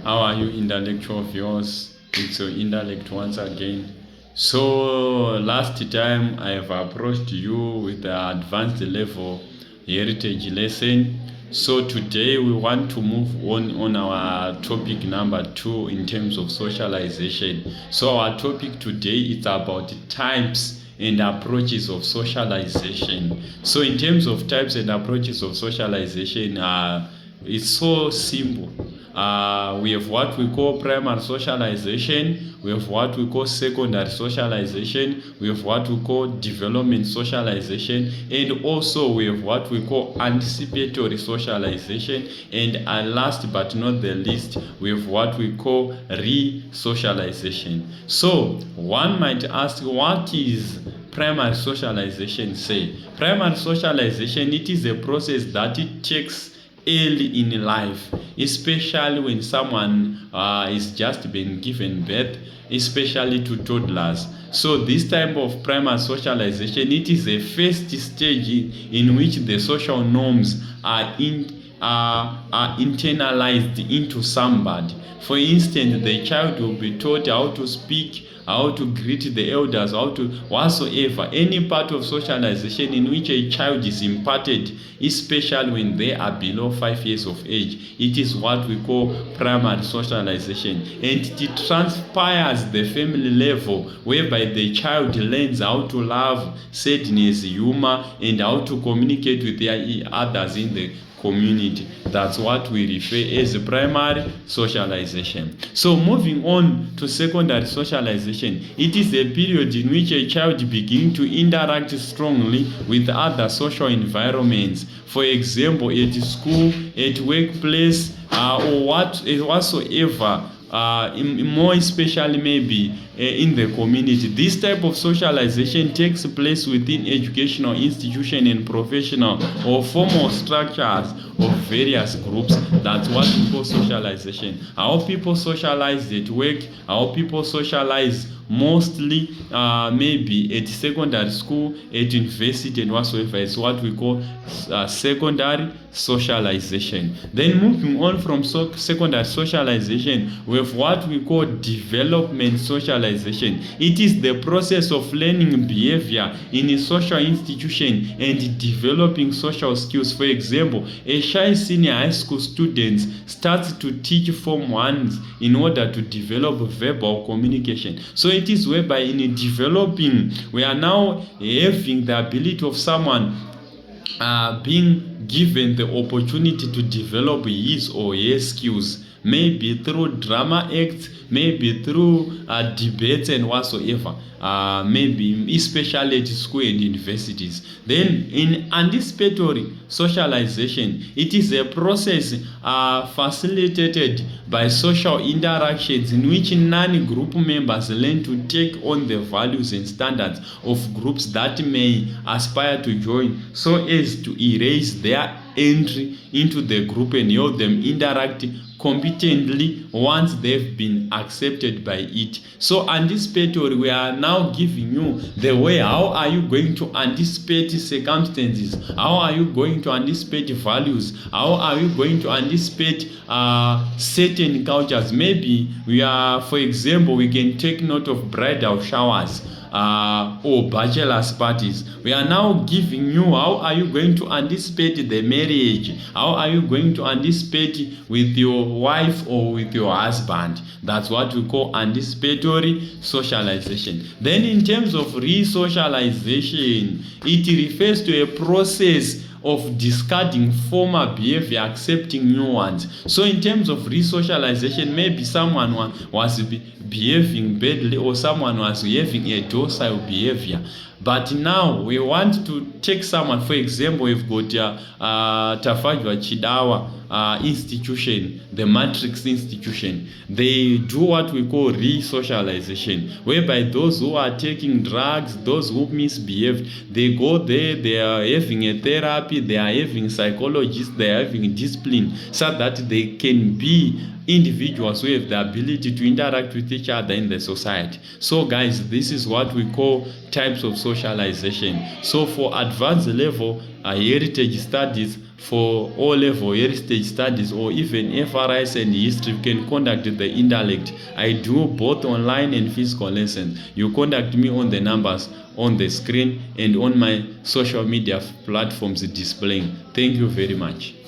How are you, intellectual viewers? It's your intellect once again. So last time I have approached you with the advanced level heritage lesson. So today we want to move on our topic number 2 in terms of socialization. So our topic today is about types and approaches of socialization. So in terms of types and approaches of socialization, it's so simple. We have what we call primary socialization, we have what we call secondary socialization, we have what we call development socialization, and also we have what we call anticipatory socialization, and last but not the least, we have what we call re-socialization. So one might ask, what is primary socialization say? Primary socialization, it is a process that it takes early in life, especially when someone is just been given birth, especially to toddlers. So this type of primary socialization, it is a first stage in which the social norms are internalized into somebody. For instance, the child will be taught how to speak, how to greet the elders, how to whatsoever. Any part of socialization in which a child is imparted, especially when they are below 5 years of age, it is what we call primary socialization. And it transpires the family level, whereby the child learns how to love, sadness, humor, and how to communicate with their others in the community. That's what we refer as primary socialization. So moving on to secondary socialization, it is a period in which a child begins to interact strongly with other social environments. For example, at school, at workplace, or whatsoever. More especially maybe in the community. This type of socialization takes place within educational institutions and professional or formal structures of various groups. That's what we call socialization. How people socialize at work, how people socialize mostly maybe at secondary school, at university, and whatsoever is what we call secondary socialization. Then moving on from secondary socialization, we have what we call development socialization. It is the process of learning behavior in a social institution and developing social skills. For example, a shy senior high school student starts to teach Form 1s in order to develop verbal communication. So it is whereby in developing, we are now having the ability of someone being given the opportunity to develop his or her skills, maybe through drama acts, maybe through debates and whatsoever, maybe especially at school and universities. Then in anticipatory socialization, it is a process facilitated by social interactions in which non-group members learn to take on the values and standards of groups that may aspire to join, so as to erase their entry into the group and help them interact competently once they've been accepted by it. So anticipatory, we are now giving you the way, how are you going to anticipate circumstances, how are you going to anticipate values, how are you going to anticipate certain cultures. Maybe we are, for example, we can take note of bridal showers or bachelor's parties. We are now giving you, how are you going to anticipate the marriage, how are you going to anticipate with your wife or with your husband. That's what we call anticipatory socialization. Then in terms of re-socialization, it refers to a process of discarding former behavior, accepting new ones. So in terms of re-socialization, maybe someone was behaving badly, or someone was having a docile behavior, but now we want to take someone. For example, we've got Tafajwa Chidawa institution, the Matrix institution. They do what we call re-socialization, whereby those who are taking drugs, those who misbehaved, they go there, they are having a therapy, they are having psychologists, they are having discipline, so that they can be individuals who have the ability to interact with each other in the society. So guys, this is what we call types of socialization. So for advanced level heritage studies, for O-level heritage studies or even FRIs and history, you can contact the Intellect. I do both online and physical lessons. You contact me on the numbers on the screen and on my social media platforms displaying. Thank you very much.